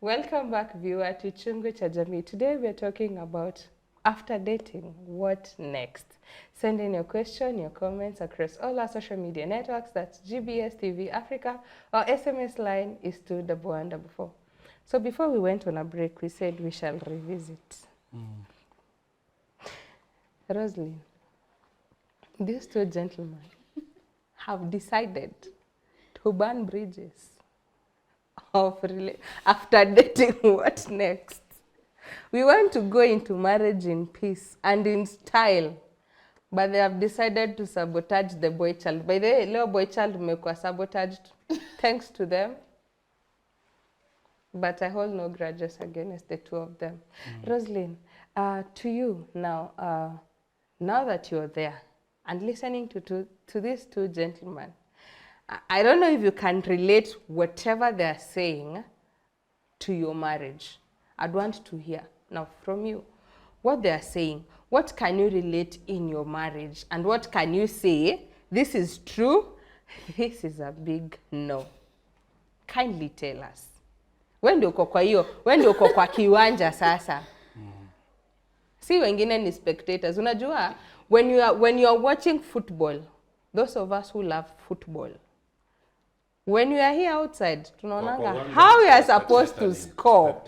Welcome back, viewer, to Chungu Cha Jamii. Today we are talking about after dating, what next? Send in your question, your comments across all our social media networks. That's GBS TV Africa. Our SMS line is 2114. So before we went on a break, we said we shall revisit. Roslyn, these two gentlemen have decided to burn bridges after dating. What next? We want to go into marriage in peace and in style, but they have decided to sabotage the boy child. By the way, little boy child mekwa sabotaged thanks to them, but I hold no grudges against the two of them. Roslyn, to you now, now that you're there and listening to these two gentlemen, I don't know if you can relate whatever they're saying to your marriage. I'd want to hear now from you what they're saying. What can you relate in your marriage? And what can you say, this is true, this is a big no? Kindly tell us. When ndio uko kwa kiwanja sasa. Si wengine ni spectators. Unajua, when you are watching football, those of us who love football, when you are here outside, tunaonanga how we are supposed to score.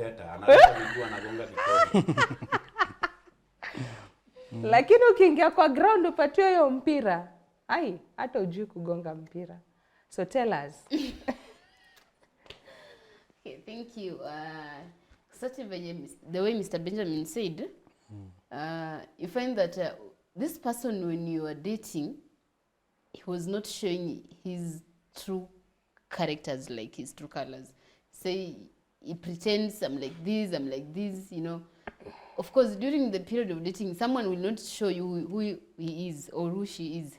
Lakini ukiingia kwa ground upatiwe hiyo mpira, ai, hata hujui kugonga mpira. So tell us. Okay, thank you. Starting by the way Mr. Benjamin said, you find that this person, when you are dating, he was not showing his true characters, like his true colors. Say he pretends I'm like this, you know. Of course, during the period of dating, someone will not show you who he is or who she is.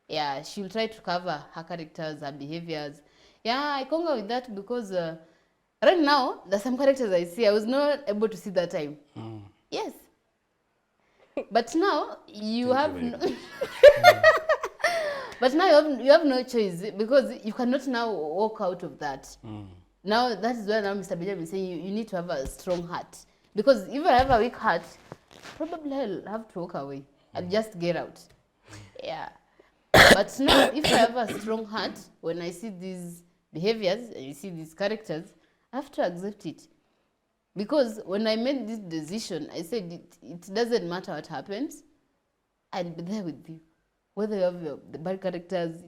Yeah, she will try to cover her characters, her behaviors. Yeah, I can't go with that because right now, there's some characters I see I was not able to see that time. Yes. But now you have no but now you have no choice because you cannot now walk out of that. Now that is why now Mr. Benjamin is saying you need to have a strong heart. Because if I have a weak heart, probably I'll have to walk away. I'll just get out. Yeah. But now if I have a strong heart, when I see these behaviors and you see these characters, I have to accept it. Because when I made this decision, I said it doesn't matter what happens, I'll be there with you. Whether you have the bad characters,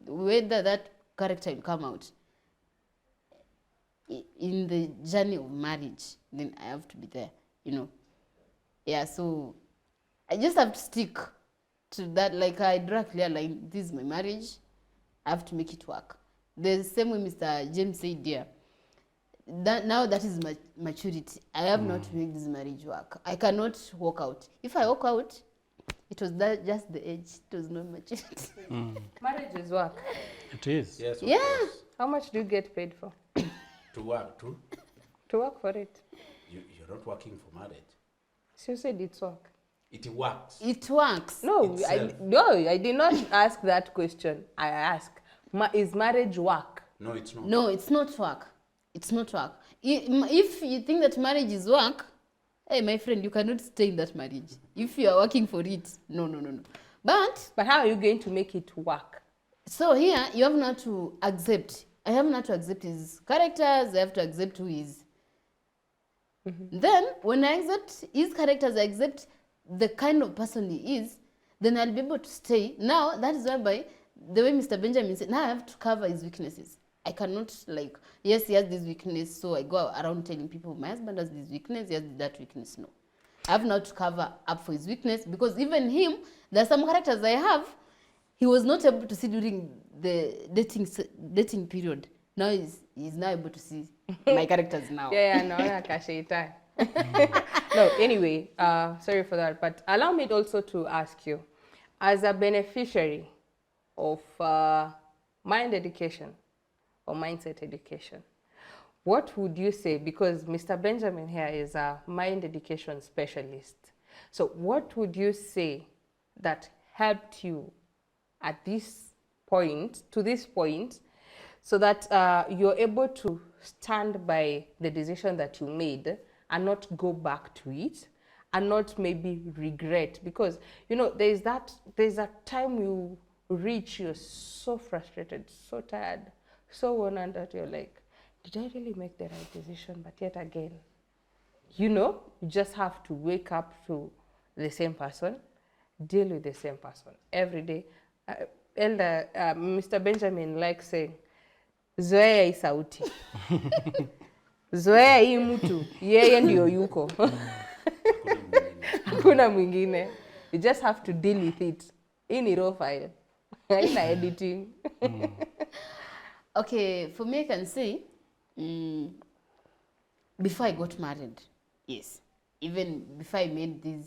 whether that character will come out in the journey of marriage, then I have to be there, you know. Yeah, so I just have to stick to that. Like I draw a clear line, this is my marriage, I have to make it work. The same way Mr. James said there, that now that is my maturity. I have not to make this marriage work. I cannot walk out. If I walk out, it was just the age. It was not maturity. Marriage is work. It is. Yes, yeah. Course. How much do you get paid for? To work, too? To work for it. You're not working for marriage. So you said it's work. It works. It works. No, I did not ask that question. I asked, is marriage work? No, it's not. No, it's not work. It's not work. If you think that marriage is work, hey, my friend, you cannot stay in that marriage. If you are working for it, no. But how are you going to make it work? So here, you have not to accept. I have not to accept his characters. I have to accept who he is. Then, when I accept his characters, I accept the kind of person he is, then I'll be able to stay. Now, that is whereby, the way Mr. Benjamin said, now I have to cover his weaknesses. I cannot, like, yes, he has this weakness, so I go around telling people, my husband has this weakness, he has that weakness. No. I have now to cover up for his weakness, because even him, there are some characters I have, he was not able to see during the dating period. Now he's now able to see my characters now. No, anyway, sorry for that, but allow me also to ask you, as a beneficiary of mind education, or mindset education, what would you say, because Mr. Benjamin here is a mind education specialist, so what would you say that helped you at this point, to this point, so that you're able to stand by the decision that you made and not go back to it and not maybe regret. Because, you know, there's a time you reach, you're so frustrated, so tired, so worn out that you're like, did I really make the right decision? But yet again, you know, you just have to wake up to the same person, deal with the same person every day. Elder Mr. Benjamin likes saying, zoea hii sauti. Zoea hii mtu, yeye ndio yuko. Hakuna mwingine. You just have to deal with it. Hii ni raw file. Haina editing. Okay, for me I can say, before I got married, yes, even before I made this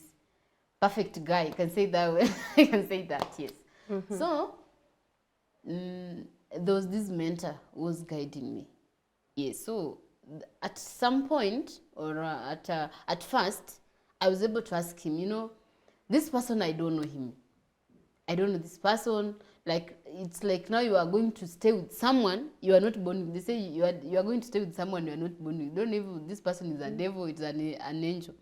perfect guy, I can say that way. I can say that, yes. So, there was this mentor who was guiding me. Yes, so at some point, or at first, I was able to ask him, you know, this person, I don't know him. I don't know this person. Like, it's like now you are going to stay with someone you are not born with. They say you are going to stay with someone you are not born with. You don't know if this person is a devil, it's an angel.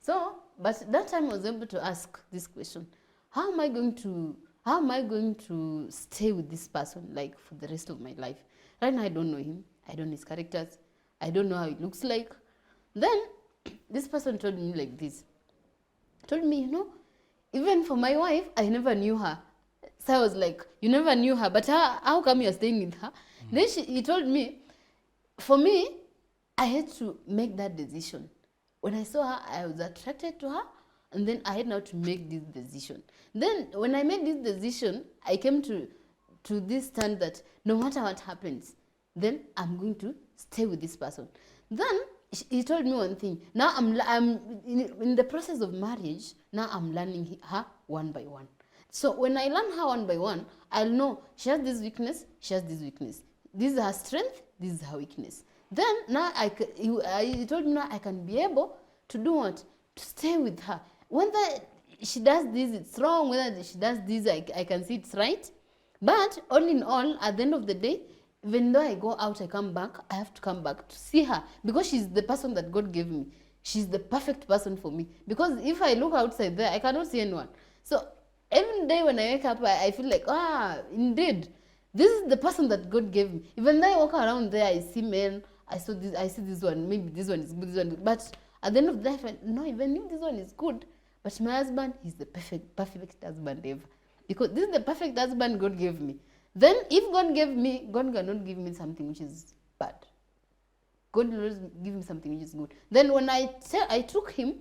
So, but that time I was able to ask this question: how am I going to stay with this person, like, for the rest of my life? Right now I don't know him. I don't know his characters. I don't know how it looks like. Then this person told me like this. Told me, you know, even for my wife, I never knew her. So I was like, you never knew her, but how come you're staying with her? Then he told me, for me, I had to make that decision. When I saw her, I was attracted to her, and then I had now to make this decision. Then when I made this decision, I came to this stand that no matter what happens, then I'm going to stay with this person. Then he told me one thing. Now I'm in the process of marriage. Now I'm learning her one by one. So when I learn her one by one, I'll know she has this weakness, she has this weakness. This is her strength, this is her weakness. Then now he told me now I can be able to do what? To stay with her. Whether she does this, it's wrong. Whether she does this, I can see it's right. But all in all, at the end of the day, even though I go out, I come back, I have to come back to see her. Because she's the person that God gave me. She's the perfect person for me. Because if I look outside there, I cannot see anyone. So every day when I wake up, I feel like, indeed, this is the person that God gave me. Even though I walk around there, I see men, I see this one, maybe this one is good, this one. But at the end of the day, no, even if this one is good, but my husband is the perfect husband ever. Because this is the perfect husband God gave me. Then if God gave me, God cannot give me something which is bad. God will always give me something which is good. Then when I took him,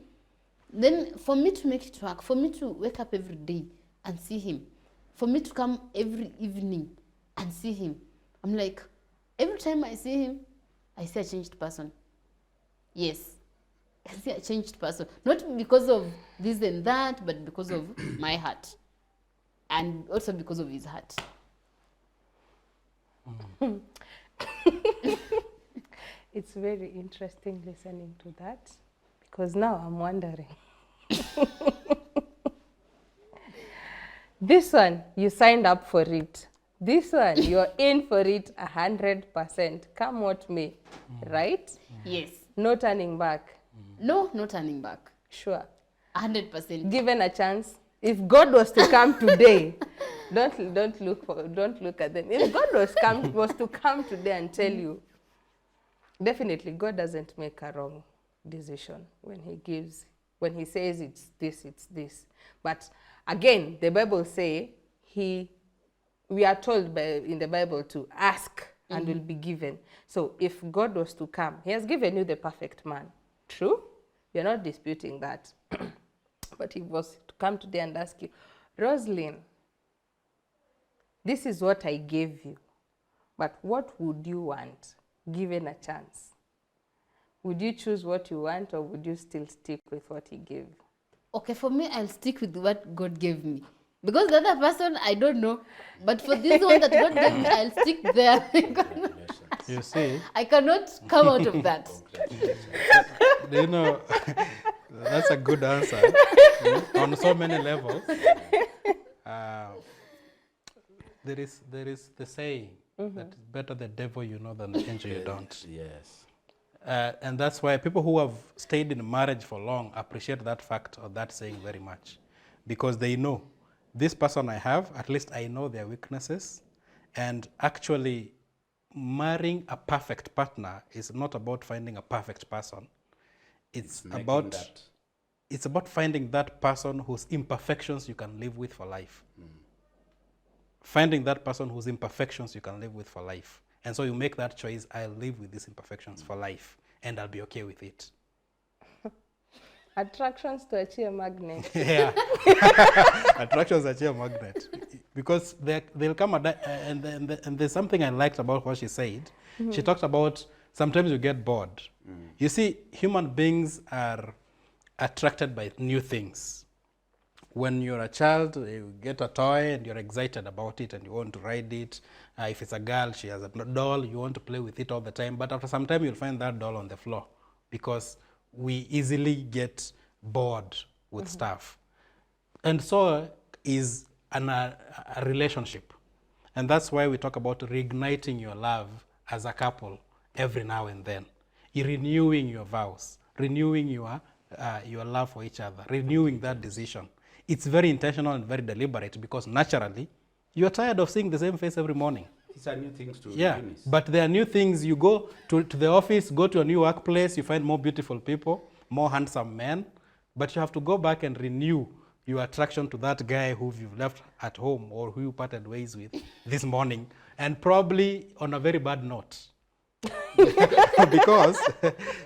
then for me to make it work, for me to wake up every day and see him, for me to come every evening and see him, I'm like, every time I see him, I see a changed person. Yes, I see a changed person. Not because of this and that, but because of my heart. And also because of his heart. It's very interesting listening to that, because now I'm wondering. This one, you signed up for it. This one, you're in for it 100%. Come what may, right? Yes. No turning back. No turning back. Sure. 100%. Given a chance, if God was to come today, don't look at them. If God was to come today and tell you, definitely God doesn't make a wrong decision when he says it's this. But again, the Bible say we are told in the Bible to ask and will be given. So if God was to come, he has given you the perfect man. True? You're not disputing that. But he was to come today and ask you, Roslyn, this is what I gave you, but what would you want given a chance? Would you choose what you want, or would you still stick with what he gave? Okay, for me, I'll stick with what God gave me. Because the other person, I don't know. But for this one that God gave me, I'll stick there. You see? I cannot come out of that. You know, that's a good answer on so many levels. There is the saying, That it's better the devil you know than the angel you don't. Yes. And that's why people who have stayed in marriage for long appreciate that fact or that saying very much. Because they know, this person I have, at least I know their weaknesses. And actually, marrying a perfect partner is not about finding a perfect person. It's Making about that. it's about finding that person whose imperfections you can live with for life. Finding that person whose imperfections you can live with for life. And so you make that choice, I'll live with these imperfections for life, and I'll be okay with it. Attractions to achieve a magnet. Yeah. Attractions are a magnet. Because they'll come and there's something I liked about what she said. She talked about sometimes you get bored. You see, human beings are attracted by new things. When you're a child, you get a toy and you're excited about it and you want to ride it. If it's a girl, she has a doll, you want to play with it all the time. But after some time, you'll find that doll on the floor because we easily get bored with stuff. And so is a relationship. And that's why we talk about reigniting your love as a couple every now and then. You're renewing your vows, renewing your love for each other, renewing that decision. It's very intentional and very deliberate because naturally, you're tired of seeing the same face every morning. These are new things to Yeah, Eunice. but there are new things. You go to the office, go to a new workplace, you find more beautiful people, more handsome men, but you have to go back and renew your attraction to that guy who you've left at home or who you parted ways with this morning, and probably on a very bad note. Because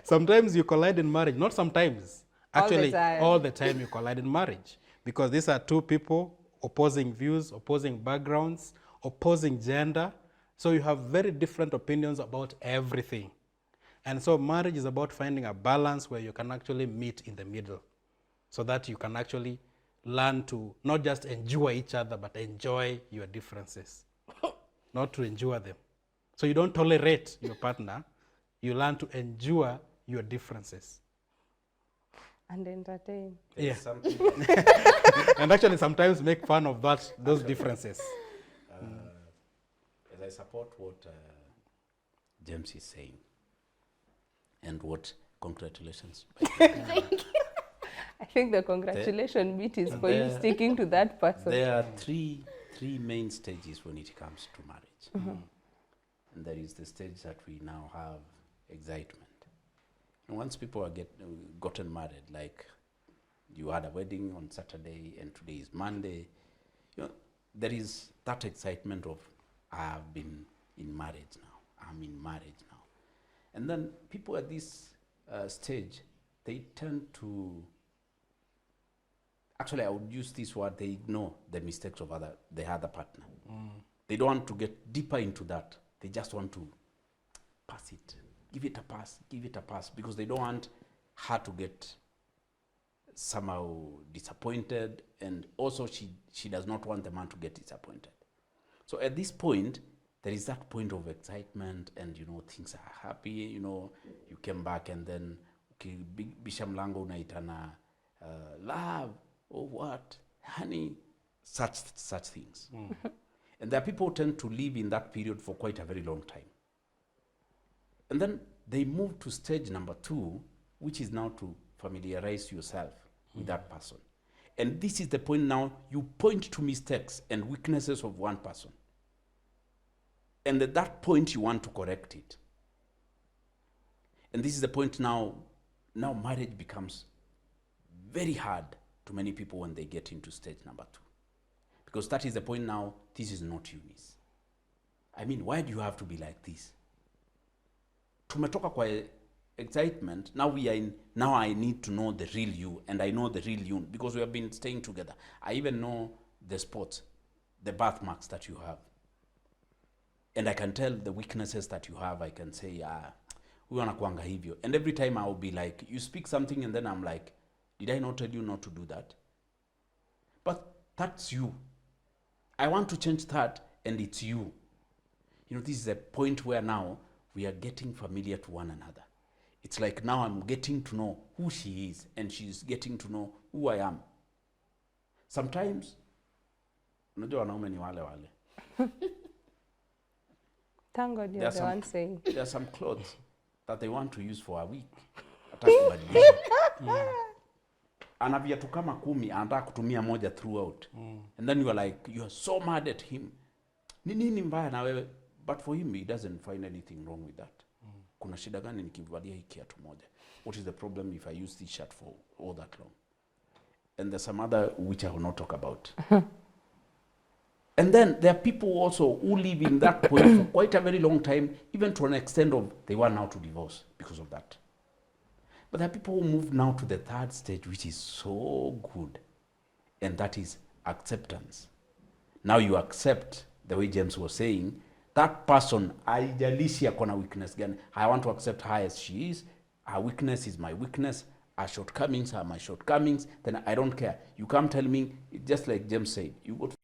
sometimes you collide in marriage, not sometimes, actually all the time you collide in marriage. Because these are two people, opposing views, opposing backgrounds, opposing gender. So you have very different opinions about everything. And so marriage is about finding a balance where you can actually meet in the middle so that you can actually learn to not just enjoy each other, but enjoy your differences, not to endure them. So you don't tolerate your partner, you learn to endure your differences. And entertain. There's Yeah. something And actually sometimes make fun of those differences. as I support what James is saying, and what congratulations. I think the congratulation bit is for you sticking to that person. There are three main stages when it comes to marriage. And there is the stage that we now have excitement. And once people are gotten married, like you had a wedding on Saturday and today is Monday, there is that excitement of I have been in marriage now, I'm in marriage now. And then people at this stage, they tend to, actually I would use this word, they ignore the mistakes of the other partner. They don't want to get deeper into that. They just want to pass it, give it a pass, because they don't want her to get somehow disappointed, and also she does not want the man to get disappointed. So at this point, there is that point of excitement, and things are happy, you came back, and then bisha mlango unaitana love or what, honey, such things. And there are people who tend to live in that period for quite a very long time. And then they move to stage number 2, which is now to familiarize yourself with that person. And this is the point now you point to mistakes and weaknesses of one person. And at that point you want to correct it. And this is the point now marriage becomes very hard to many people when they get into stage number 2. Because that is the point now, this is not Eunice. I mean, why do you have to be like this? Tumetoka kwa excitement, now I need to know the real you, and I know the real you because we have been staying together. I even know the spots, the birthmarks that you have. And I can tell the weaknesses that you have. I can say, huyu anakuanga hivyo. And every time I will be like, you speak something and then I'm like, did I not tell you not to do that? But that's you. I want to change that, and it's you. This is a point where now we are getting familiar to one another. It's like now I'm getting to know who she is, and she's getting to know who I am. Sometimes, unajua wanaume ni wale. Thank God you're the one saying. There are some clothes that they want to use for a week. Hata kubadilisha. Ana viatu kama 10, anataka kutumia moja throughout. And then you are like, you are so mad at him. Ni nini mbaya na wewe? But for him, he doesn't find anything wrong with that. Kuna shida gani nikivalia hii kiatu moja? What is the problem if I use this shirt for all that long? And there's some other which I will not talk about. And then there are people also who live in that point for quite a very long time, even to an extent of they want now to divorce because of that. But there are people who move now to the third stage, which is so good, and that is acceptance. Now you accept, the way James was saying, that person, haijalishi ako na weakness gani, I want to accept her as she is. Her weakness is my weakness. Her shortcomings are my shortcomings. Then I don't care. You come tell me, just like James said, you go to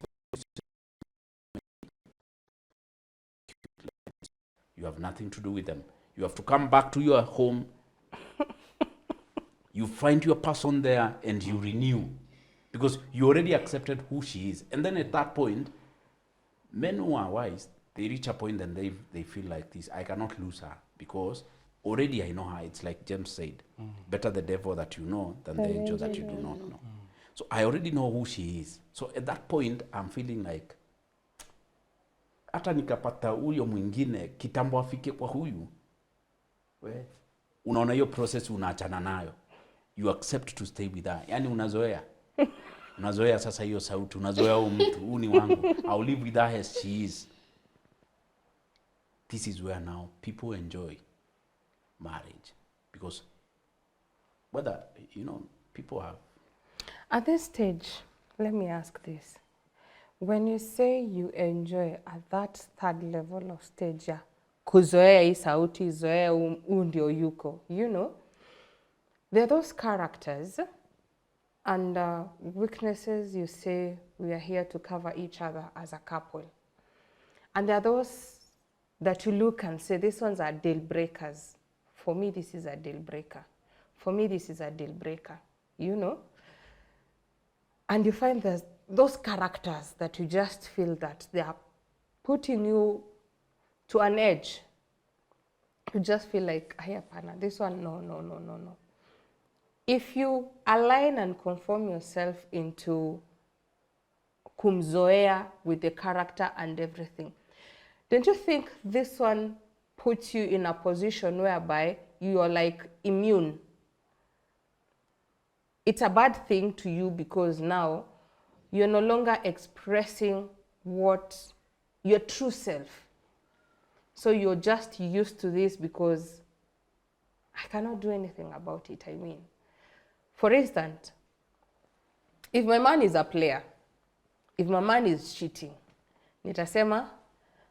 you have nothing to do with them. You have to come back to your home. You find your person there and you renew. Because you already accepted who she is. And then at that point, men who are wise, they reach a point and they feel like this, I cannot lose her because already I know her. It's like James said, better the devil that you know than the angel that you do not know. So I already know who she is. So at that point, I'm feeling like, hata nikapata huyo mwingine kitambo afike kwa huyu, we unaona hiyo process unaachana nayo. You accept to stay with her. Yani unazoea. Unazoea sasa hiyo sauti, unazoea huyu mtu, huyu ni wangu. I'll live with her as she is. This is where now people enjoy marriage. Because whether, people have... At this stage, let me ask this. When you say you enjoy at that third level of stage, ya kuzoea hii sauti, zoea huu ndio yuko, there are those characters and weaknesses you say we are here to cover each other as a couple. And there are those that you look and say, these ones are deal breakers. For me, this is a deal breaker. For me, this is a deal breaker, And you find those characters that you just feel that they are putting you to an edge. You just feel like, hapana, this one, no. If you align and conform yourself into kumzoea with the character and everything, don't you think this one puts you in a position whereby you are like immune? It's a bad thing to you because now you're no longer expressing your true self. So you're just used to this because I cannot do anything about it, For instance, if my man is a player, if my man is cheating, nitasema,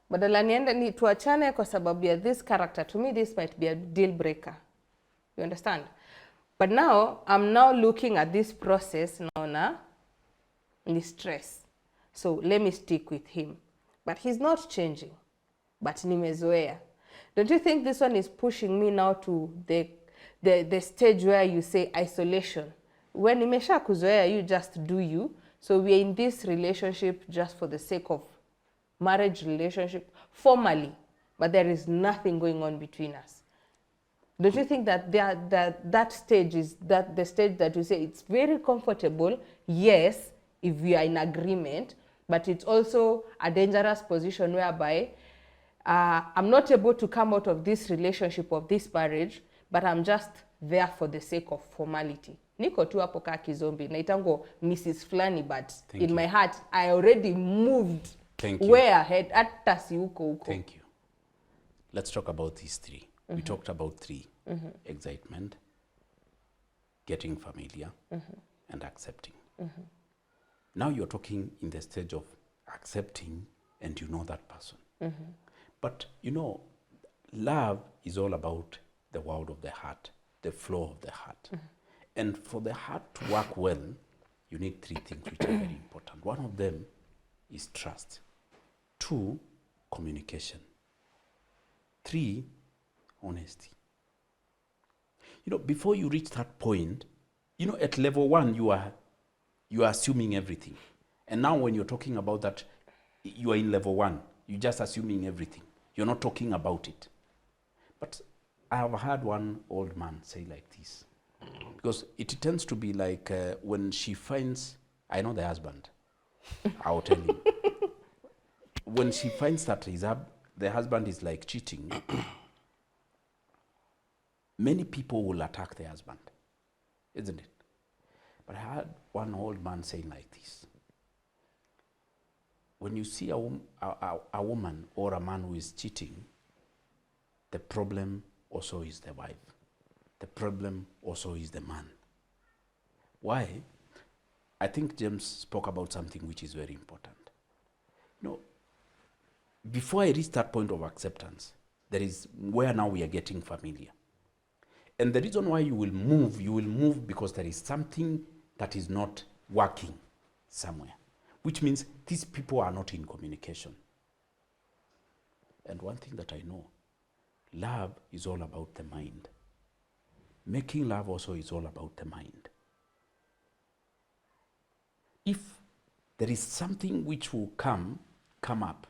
badala niende tuachane kwa sababu ya this character, to me this might be a deal breaker. You understand? But now, I'm now looking at this process now in stress. So let me stick with him. But he's not changing. But nimezoea. Don't you think this one is pushing me now to the stage where you say isolation? When nimesha kuzoea, you just do you. So we're in this relationship just for the sake of marriage relationship, formally. But there is nothing going on between us. Don't you think that that stage is the stage that you say it's very comfortable, yes, if we are in agreement, but it's also a dangerous position whereby I'm not able to come out of this relationship, of this marriage, but I'm just there for the sake of formality. Niko tu hapo kaa kizombi, naitango Mrs. Flani, but in my heart, I already moved way ahead. Hata si huko. Thank you. Let's talk about these three. We talked about three. Excitement, getting familiar, and accepting. Now you're talking in the stage of accepting and you know that person. But love is all about the world of the heart, the flow of the heart. And for the heart to work well, you need three things which are very important. One of them is trust. 2, communication. 3, honesty. Before you reach that point, at level 1, you are assuming everything. And now when you're talking about that, you are in level 1, you're just assuming everything. You're not talking about it. But I have heard one old man say like this, because it tends to be like when she finds, I know the husband, I'll tell you. When she finds that the husband is like cheating, many people will attack the husband, isn't it? But I heard one old man saying like this: when you see a woman or a man who is cheating, the problem also is the wife. The problem also is the man. Why? I think James spoke about something which is very important. You know, before I reach that point of acceptance, there is where now we are getting familiar. And the reason why you will move because there is something that is not working somewhere, which means these people are not in communication. And one thing that I know, love is all about the mind. Making love also is all about the mind. If there is something which will come up,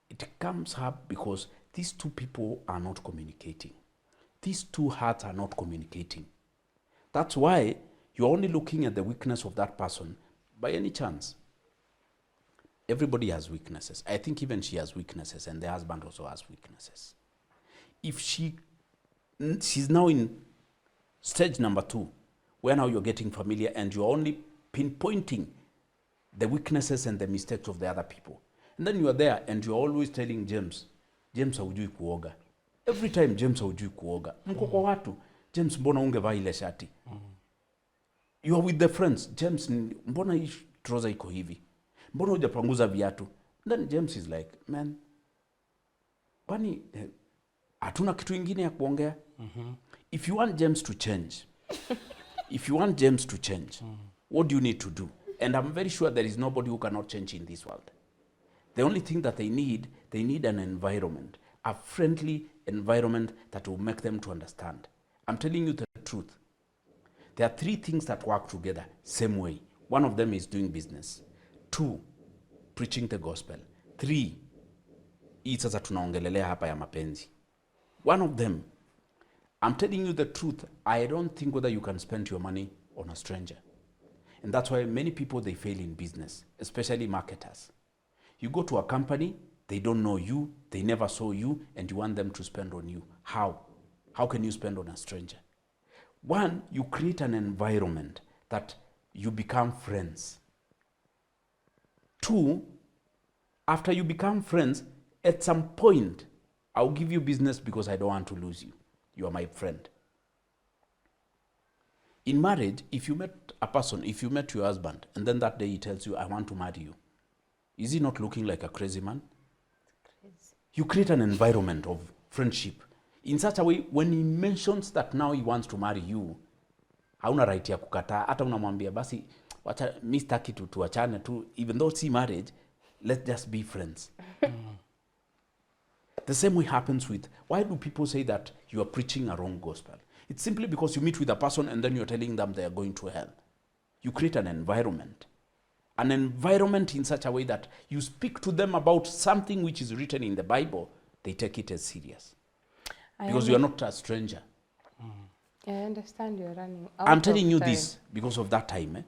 it comes up because these two people are not communicating. These two hearts are not communicating. That's why you're only looking at the weakness of that person by any chance. Everybody has weaknesses. I think even she has weaknesses, and the husband also has weaknesses. If she's now in stage number 2, where now you're getting familiar and you're only pinpointing the weaknesses and the mistakes of the other people. And then you are there and you're always telling James haujui kuoga. Every time James haujui kuoga. Mko kwa watu, James mbona ungevaa ile shati? You are with the friends, James mbona hii trouser iko hivi? Mbona hujapanguza viatu? Then James is like, man, kwani hatuna kitu ingine ya kuongea? If you want James to change, what do you need to do? And I'm very sure there is nobody who cannot change in this world. The only thing that they need an environment, a friendly environment that will make them to understand. I'm telling you the truth. There are 3 things that work together same way. One of them is doing business. 2, preaching the gospel. 3, hii sasa tunaongelelea hapa ya mapenzi. One of them, I'm telling you the truth, I don't think whether you can spend your money on a stranger. And that's why many people, they fail in business, especially marketers. You go to a company, they don't know you, they never saw you, and you want them to spend on you. How? How can you spend on a stranger? 1, you create an environment that you become friends. 2, after you become friends, at some point, I'll give you business because I don't want to lose you. You are my friend. In marriage, if you met a person, if you met your husband, and then that day he tells you, I want to marry you, is he not looking like a crazy man? Crazy. You create an environment of friendship in such a way, when he mentions that now he wants to marry you, hauna right ya kukataa. Hata unamwambia basi wacha mimi sitaki tuachane tu, even though see marriage, let's just be friends. The same way happens with, why do people say that you are preaching a wrong gospel? It's simply because you meet with a person and then you're telling them they are going to hell. You create an environment in such a way that you speak to them about something which is written in the Bible, they take it as serious. Because you are not a stranger. I understand you're running out I'm telling of you time. this because of that time.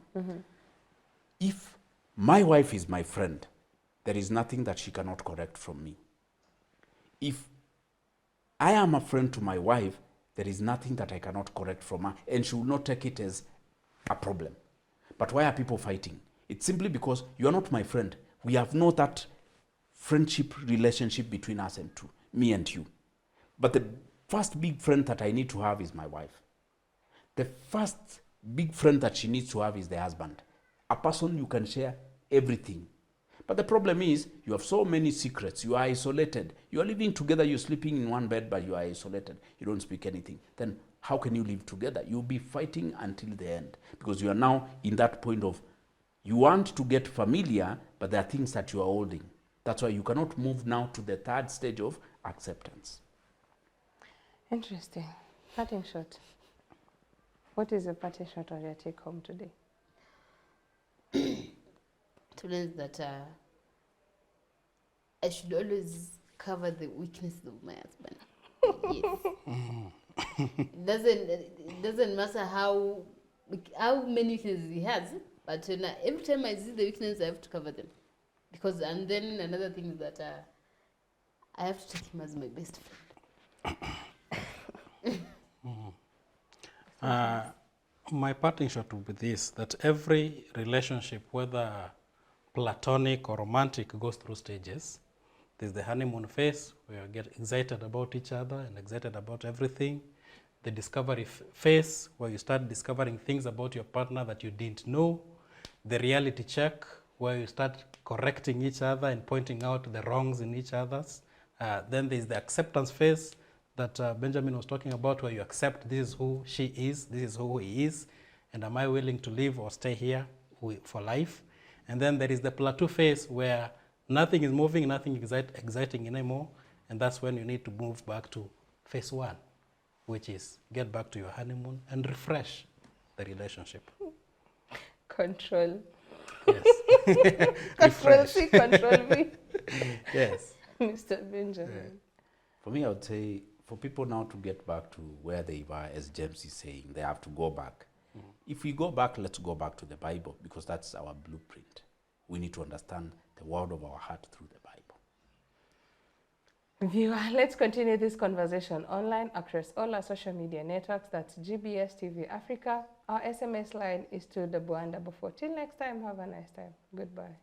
If my wife is my friend, there is nothing that she cannot correct from me. If I am a friend to my wife, there is nothing that I cannot correct from her, and she will not take it as a problem. But why are people fighting? It's simply because you are not my friend. We have not that friendship relationship between us and two, me and you. But the first big friend that I need to have is my wife. The first big friend that she needs to have is the husband. A person you can share everything. But the problem is, you have so many secrets. You are isolated. You are living together. You're sleeping in one bed, but you are isolated. You don't speak anything. Then how can you live together? You'll be fighting until the end. Because you are now in that point of, you want to get familiar, but there are things that you are holding. That's why you cannot move now to the third stage of acceptance. Interesting. Parting shot. What is the parting shot of your take home today? To learn that I should always cover the weaknesses of my husband. Yes. It doesn't matter how many weaknesses he has, but every time I see the weaknesses, I have to cover them. Because, and then another thing is that I have to take him as my best friend. My parting shot would be this, that every relationship, whether platonic or romantic, goes through stages. There's the honeymoon phase, where you get excited about each other and excited about everything. The discovery phase, where you start discovering things about your partner that you didn't know. The reality check, where you start correcting each other and pointing out the wrongs in each other's. Then there's the acceptance phase that Benjamin was talking about, where you accept this is who she is, this is who he is, and am I willing to live or stay here for life? And then there is the plateau phase, where nothing is moving, nothing exciting anymore, and that's when you need to move back to phase 1, which is get back to your honeymoon and refresh the relationship. Control. Yes. Control C, control V. Yes. Mr. Benjamin. Yeah. For me, I would say for people now to get back to where they were, as James is saying, they have to go back. If we go back, let's go back to the Bible, because that's our blueprint. We need to understand the word of our heart through the Bible. Viewer, let's continue this conversation online across all our social media networks. That's GBS TV Africa. Our SMS line is 21144. Till next time, have a nice time. Goodbye.